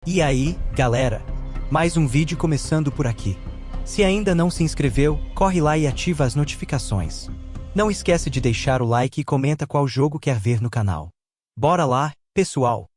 E aí, galera? Mais um vídeo começando por aqui. Se ainda não se inscreveu, corre lá e ativa as notificações. Não esquece de deixar o like e comenta qual jogo quer ver no canal. Bora lá, pessoal!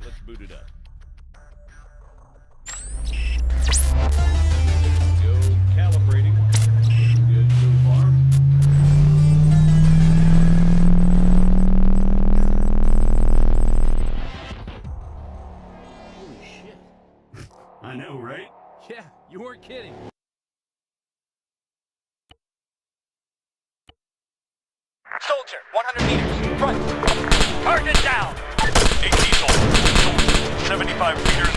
Let's boot it up. Go calibrating. Good so far. Holy shit. I know, right? Yeah, you weren't kidding. Soldier, 100 meters, front. Target down. 8 diesel. 75 meters.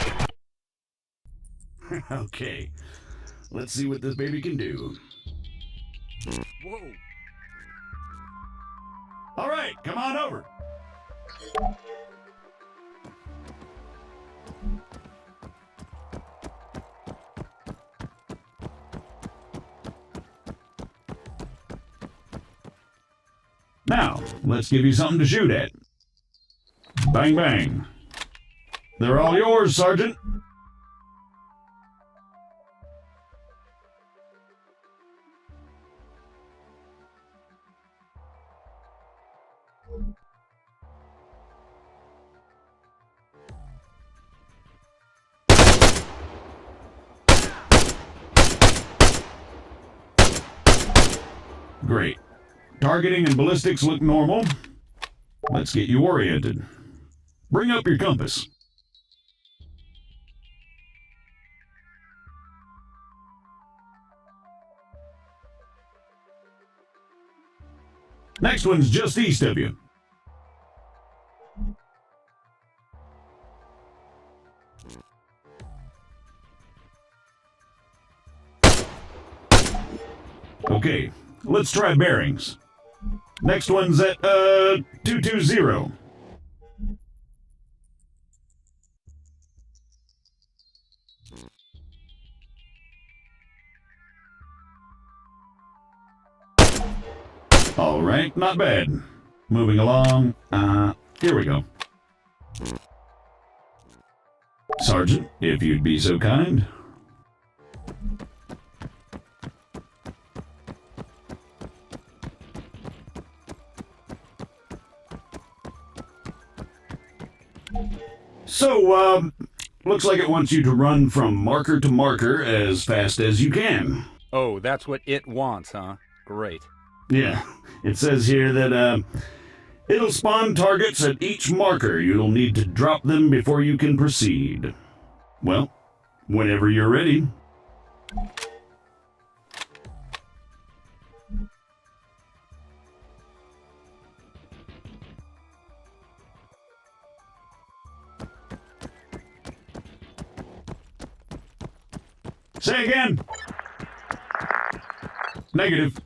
Okay. Let's see what this baby can do. Whoa. All right, come on over. Now, let's give you something to shoot at. Bang, bang. They're all yours, Sergeant. Great. Targeting and ballistics look normal. Let's get you oriented. Bring up your compass. Next one's just east of you. Okay, let's try bearings. Next one's at, 220. All right, not bad. Moving along. Here we go. Sergeant, if you'd be so kind. So, looks like it wants you to run from marker to marker as fast as you can. Oh, that's what it wants, huh? Great. Yeah, it says here that, it'll spawn targets at each marker. You'll need to drop them before you can proceed. Well, whenever you're ready. Say again. Negative.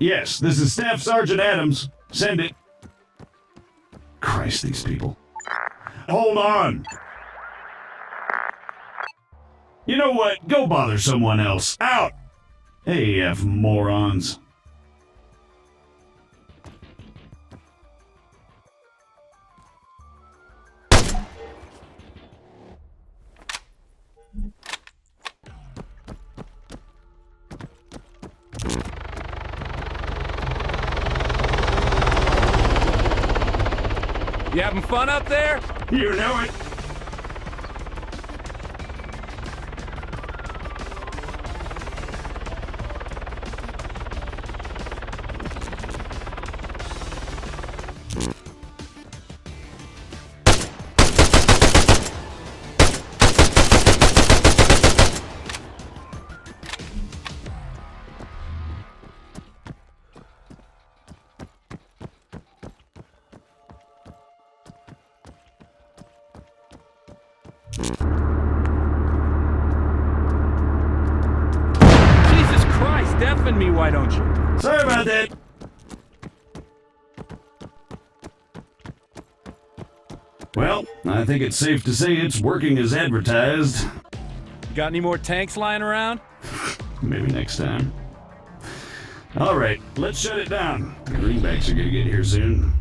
Yes, this is Staff Sergeant Adams. Send it. Christ, these people. Hold on. You know what? Go bother someone else. Out! AF morons. You having fun up there? You know it. Jesus Christ, deafen me, why don't you? Sorry about that. Well, I think it's safe to say it's working as advertised. Got any more tanks lying around? Maybe next time. All right, let's shut it down. The greenbacks are gonna get here soon.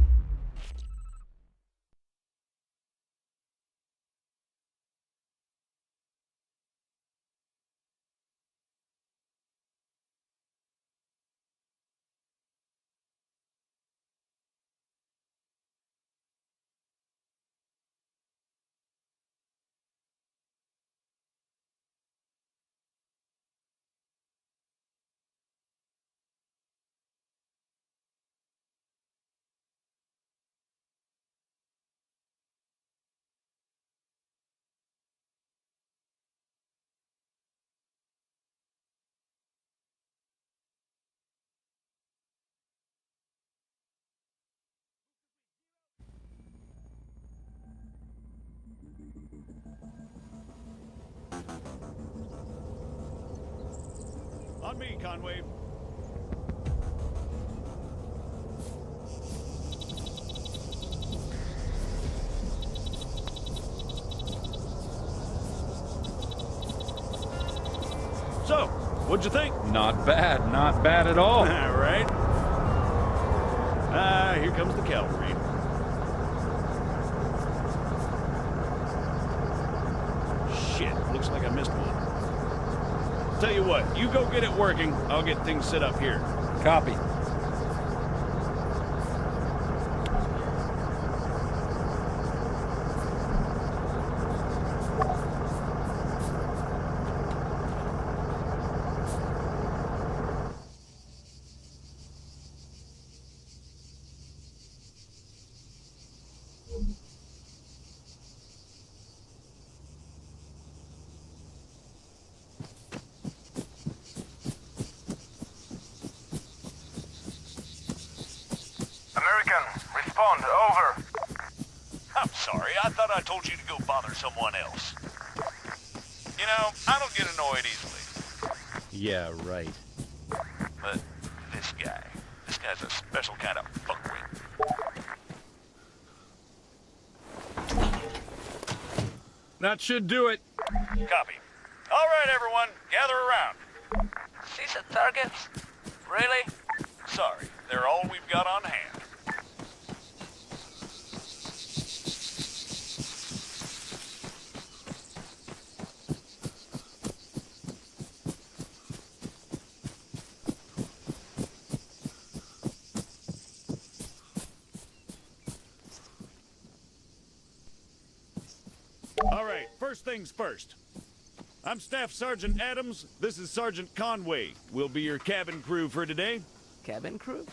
On me, Conway. So, what'd you think? Not bad at all. All right. Here comes the cavalry. Shit, looks like I missed one. Tell you what, you go get it working, I'll get things set up here. Copy. Respond, over. I'm sorry, I thought I told you to go bother someone else. You know, I don't get annoyed easily. Yeah, right. But this guy's a special kind of fuckwit. That should do it. Copy. All right, everyone, gather around. See some targets? Really? Sorry, they're all we've got on hand. All right, first things first. I'm Staff Sergeant Adams. This is Sergeant Conway. We'll be your cabin crew for today. Cabin crew?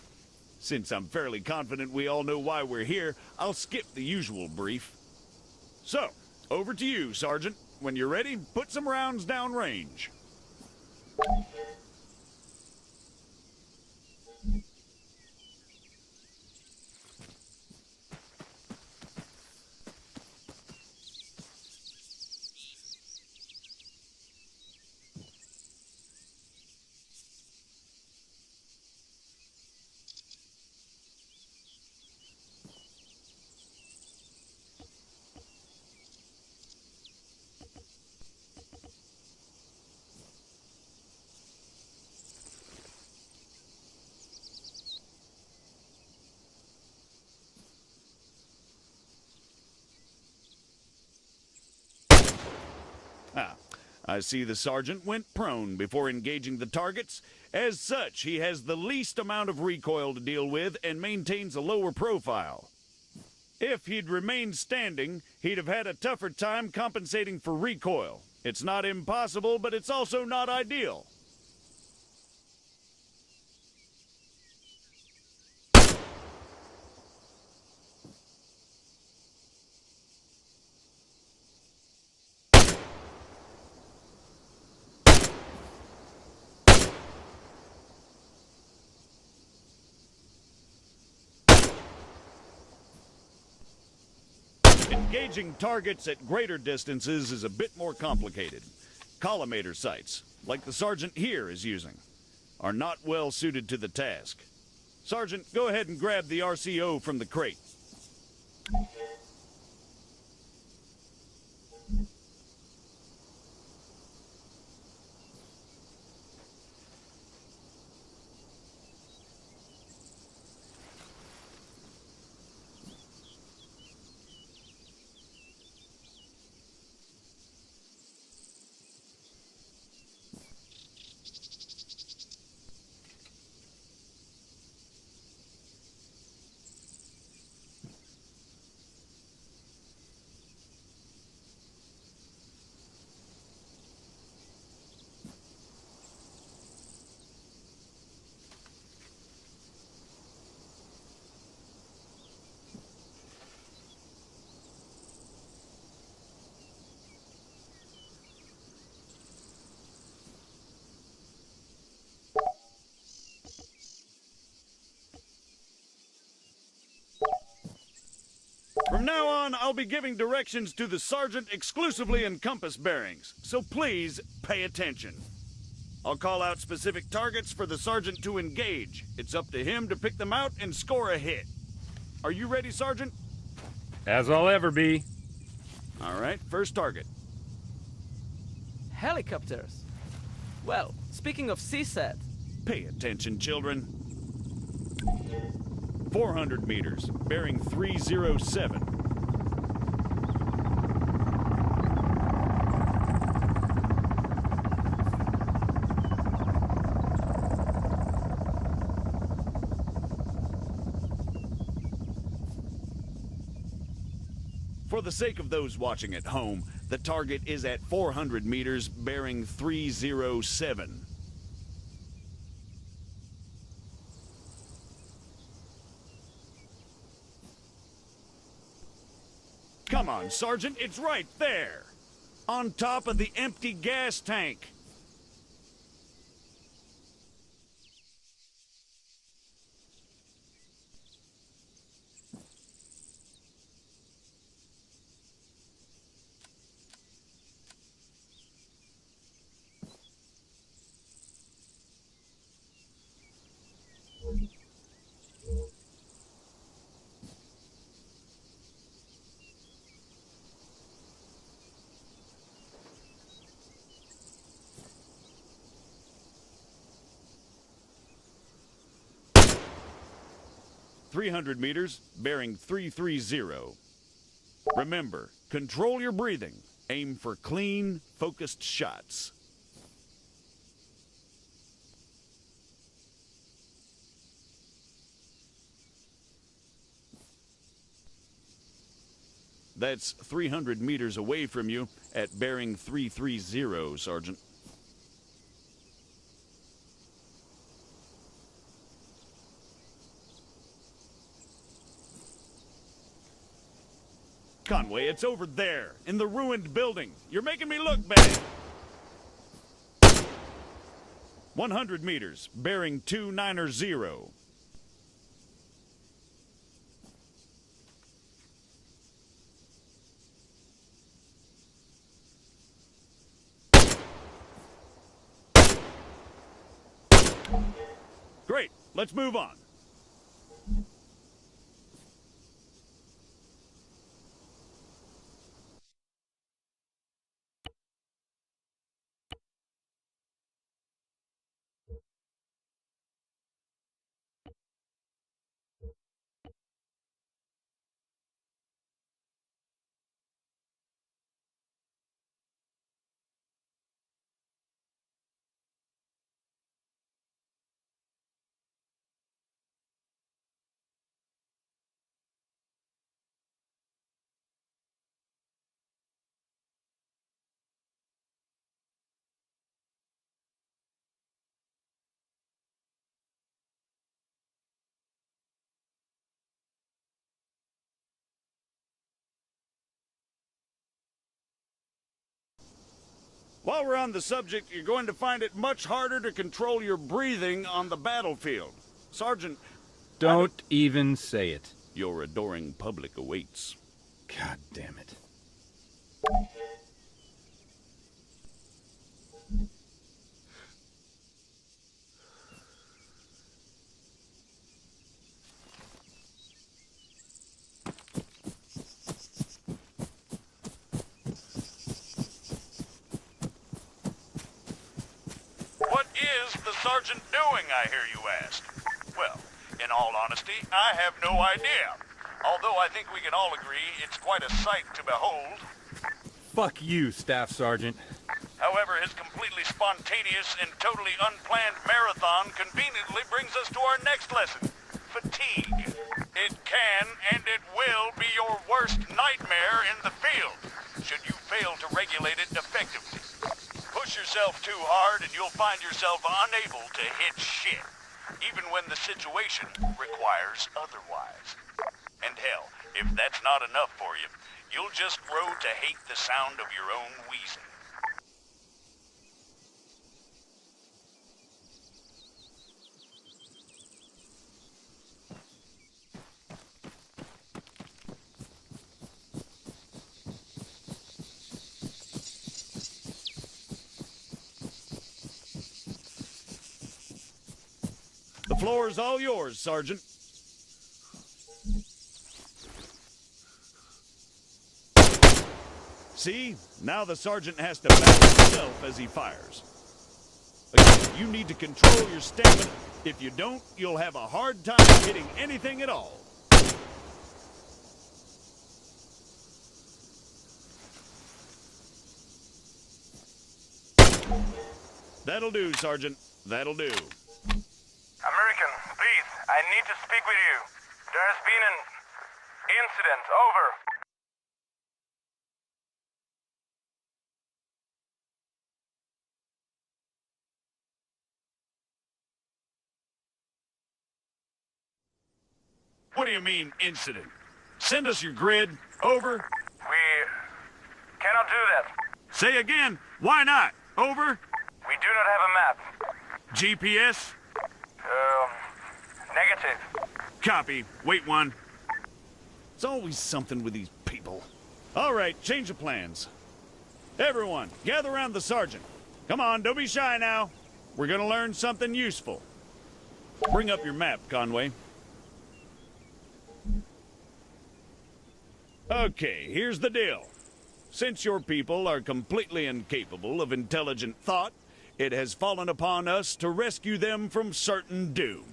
Since I'm fairly confident we all know why we're here, I'll skip the usual brief. So, over to you, Sergeant. When you're ready, put some rounds down range. I see the sergeant went prone before engaging the targets. As such, he has the least amount of recoil to deal with and maintains a lower profile. If he'd remained standing, he'd have had a tougher time compensating for recoil. It's not impossible, but it's also not ideal. Engaging targets at greater distances is a bit more complicated. Collimator sights, like the sergeant here is using, are not well suited to the task. Sergeant, go ahead and grab the RCO from the crate. From now on, I'll be giving directions to the sergeant exclusively in compass bearings, so please pay attention. I'll call out specific targets for the sergeant to engage. It's up to him to pick them out and score a hit. Are you ready, Sergeant? As I'll ever be. All right, first target. Helicopters. Well, speaking of CSAT, Pay attention, children. 400 meters, bearing 307. For the sake of those watching at home, the target is at 400 meters, bearing 307. Come on, Sergeant, it's right there! On top of the empty gas tank. .300 meters, bearing 330. Remember, control your breathing. Aim for clean, focused shots. That's 300 meters away from you at bearing 330, Sergeant. Conway, it's over there, in the ruined building. You're making me look bad. 100 meters, bearing 290. Great, let's move on. While we're on the subject, you're going to find it much harder to control your breathing on the battlefield. Sergeant... Don't even say it. Your adoring public awaits. God damn it. What is the sergeant doing, I hear you ask? Well, in all honesty, I have no idea. Although I think we can all agree it's quite a sight to behold. Fuck you, Staff Sergeant. However, his completely spontaneous and totally unplanned marathon conveniently brings us to our next lesson. Fatigue. It can and it will be your worst nightmare in the field, should you fail to regulate it effectively. Push yourself too hard and you'll find yourself unable to hit shit, even when the situation requires otherwise. And hell, if that's not enough for you, you'll just grow to hate the sound of your own wheezing. The floor is all yours, Sergeant. See? Now the sergeant has to balance himself as he fires. Again, you need to control your stamina. If you don't, you'll have a hard time hitting anything at all. That'll do, Sergeant. That'll do. American, please, I need to speak with you. There has been an incident. Over. What do you mean, incident? Send us your grid. Over. We cannot do that. Say again. Why not? Over. We do not have a map. GPS. Negative. Copy. Wait one. It's always something with these people. All right, change of plans. Everyone, gather around the sergeant. Come on, don't be shy now. We're gonna learn something useful. Bring up your map, Conway. Okay, here's the deal. Since your people are completely incapable of intelligent thought, it has fallen upon us to rescue them from certain doom.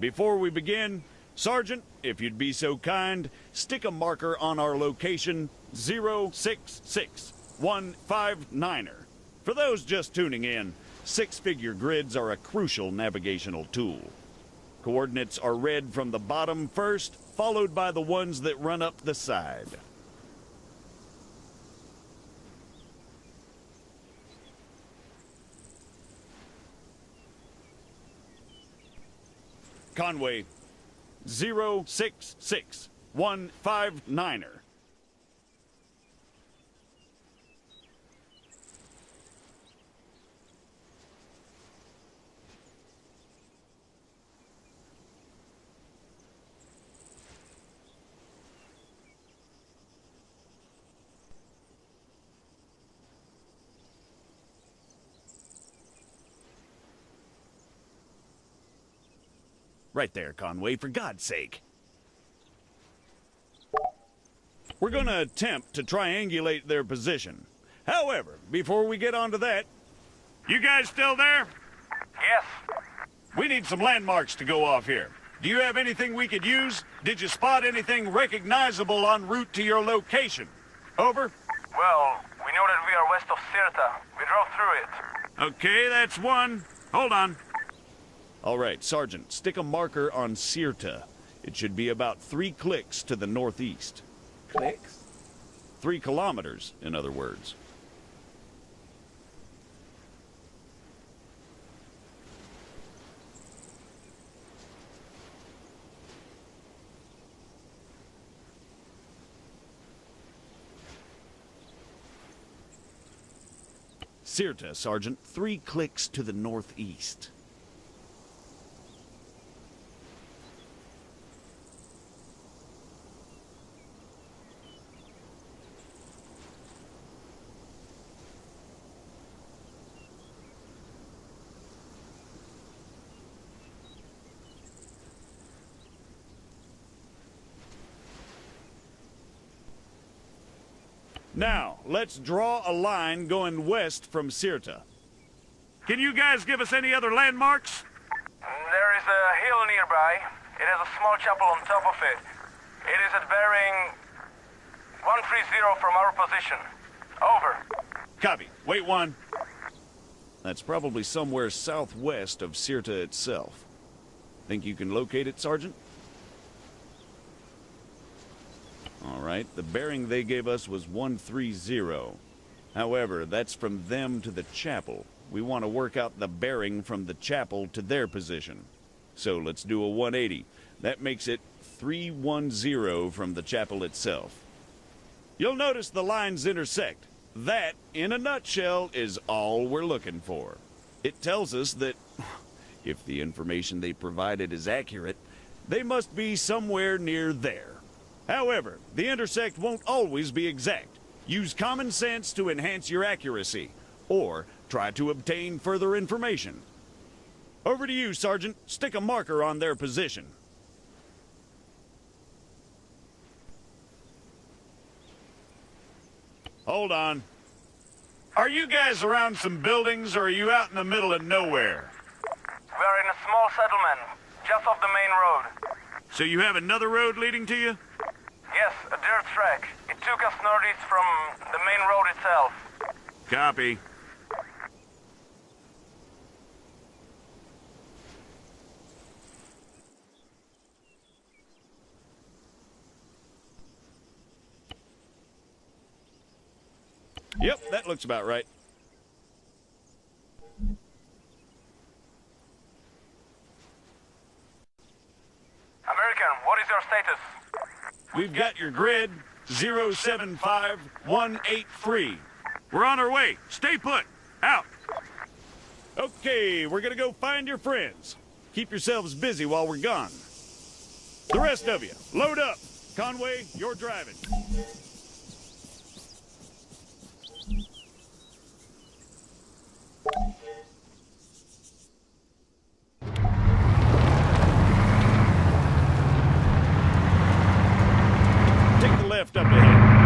Before we begin, Sergeant, if you'd be so kind, stick a marker on our location 066159er. For those just tuning in, six-figure grids are a crucial navigational tool. Coordinates are read from the bottom first, followed by the ones that run up the side. Conway, 066159er. Right there, Conway, for God's sake. We're gonna attempt to triangulate their position. However, before we get onto that, you guys still there? Yes. We need some landmarks to go off here. Do you have anything we could use? Did you spot anything recognizable en route to your location? Over. Well, we know that we are west of Sirta. We drove through it. Okay, that's one. Hold on. All right, Sergeant, stick a marker on Sirta. It should be about 3 clicks to the northeast. Clicks? 3 kilometers, in other words. Sirta, Sergeant, 3 clicks to the northeast. Now, let's draw a line going west from Sirta. Can you guys give us any other landmarks? There is a hill nearby. It has a small chapel on top of it. It is at bearing 130 from our position. Over. Copy. Wait one. That's probably somewhere southwest of Sirta itself. Think you can locate it, Sergeant? All right, the bearing they gave us was 130. However, that's from them to the chapel. We want to work out the bearing from the chapel to their position. So let's do a 180. That makes it 310 from the chapel itself. You'll notice the lines intersect. That, in a nutshell, is all we're looking for. It tells us that, if the information they provided is accurate, they must be somewhere near there. However, the intersect won't always be exact. Use common sense to enhance your accuracy, or try to obtain further information. Over to you, Sergeant. Stick a marker on their position. Hold on. Are you guys around some buildings, or are you out in the middle of nowhere? We're in a small settlement, just off the main road. So you have another road leading to you? Yes, a dirt track. It took us northeast from the main road itself. Copy. Yep, that looks about right. American, what is your status? We've got your grid, 075183. We're on our way. Stay put. Out. Okay, we're gonna go find your friends. Keep yourselves busy while we're gone. The rest of you, load up. Conway, you're driving. Take the left up ahead.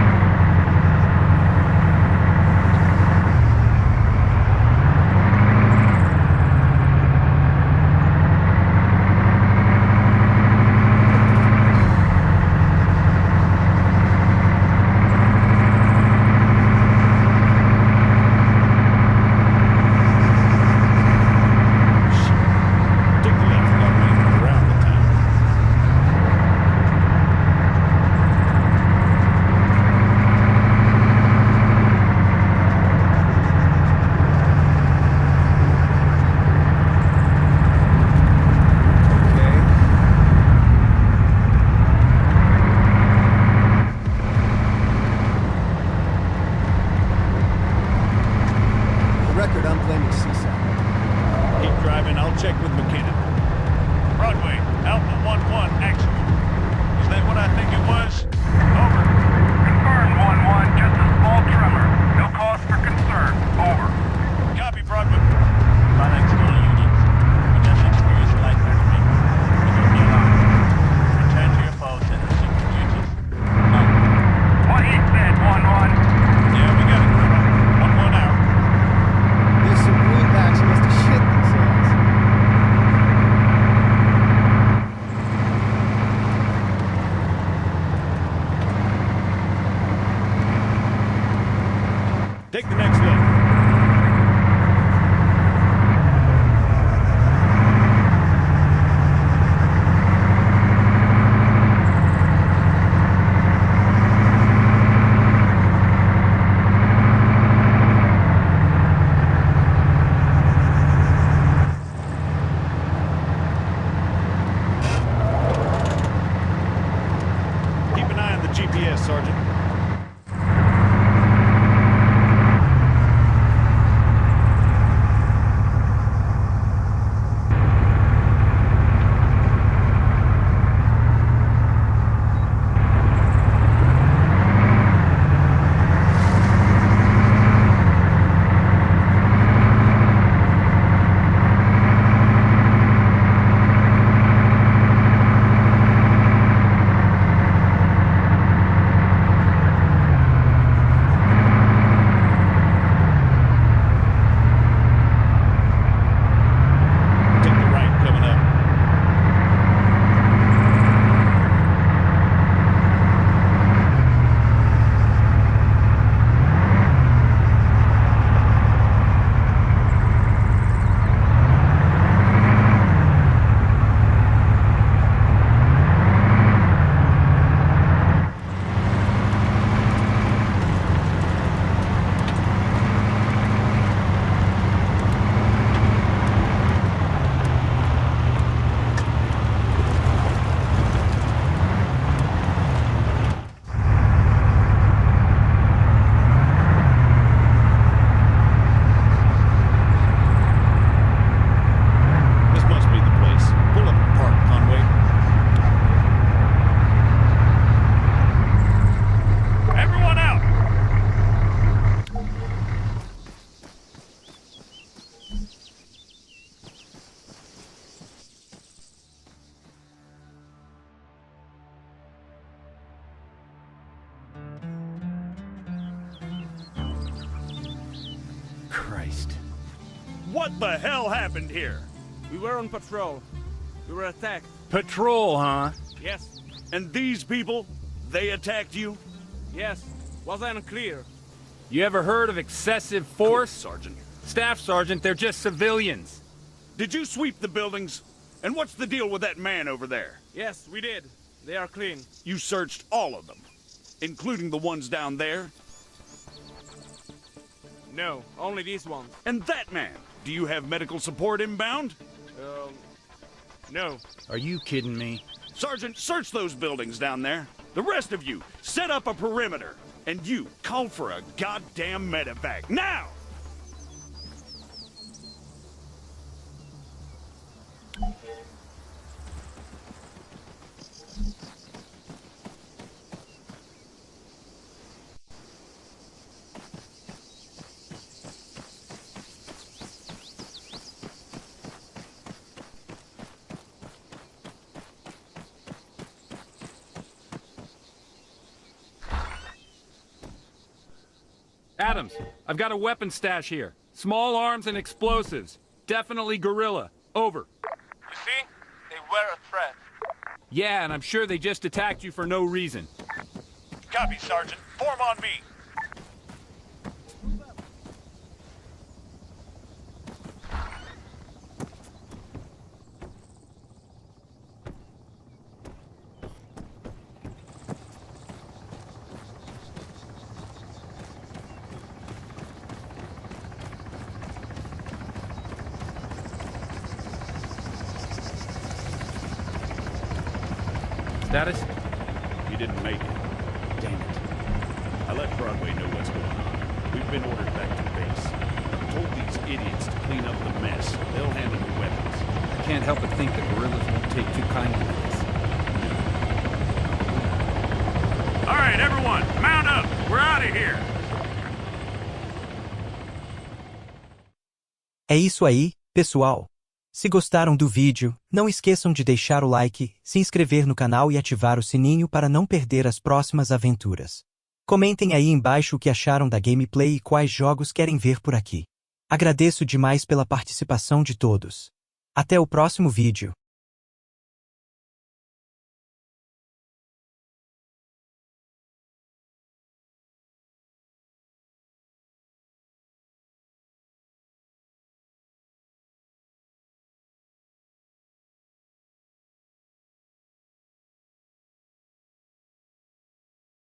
Take the next left. Keep an eye on the GPS, Sergeant. Christ. What the hell happened here? We were on patrol. We were attacked. Patrol, huh? Yes. And these people, they attacked you? Yes. Was I unclear? You ever heard of excessive force? Sergeant. Staff Sergeant, they're just civilians. Did you sweep the buildings? And what's the deal with that man over there? Yes, we did. They are clean. You searched all of them, including the ones down there? No, only these ones. And that man, do you have medical support inbound? No. Are you kidding me? Sergeant, search those buildings down there. The rest of you, set up a perimeter. And you, call for a goddamn medevac, now! Adams, I've got a weapon stash here. Small arms and explosives. Definitely guerrilla. Over. You see? They were a threat. Yeah, and I'm sure they just attacked you for no reason. Copy, Sergeant. Form on me. Status? You didn't make it. Damn it. I let Broadway know what's going on. We've been ordered back to base. I told these idiots to clean up the mess. They'll handle the weapons. I can't help but think the guerrillas won't take too kindly to this. All right, everyone, mount up. We're out of here. É isso aí, pessoal. Se gostaram do vídeo, não esqueçam de deixar o like, se inscrever no canal e ativar o sininho para não perder as próximas aventuras. Comentem aí embaixo o que acharam da gameplay e quais jogos querem ver por aqui. Agradeço demais pela participação de todos. Até o próximo vídeo.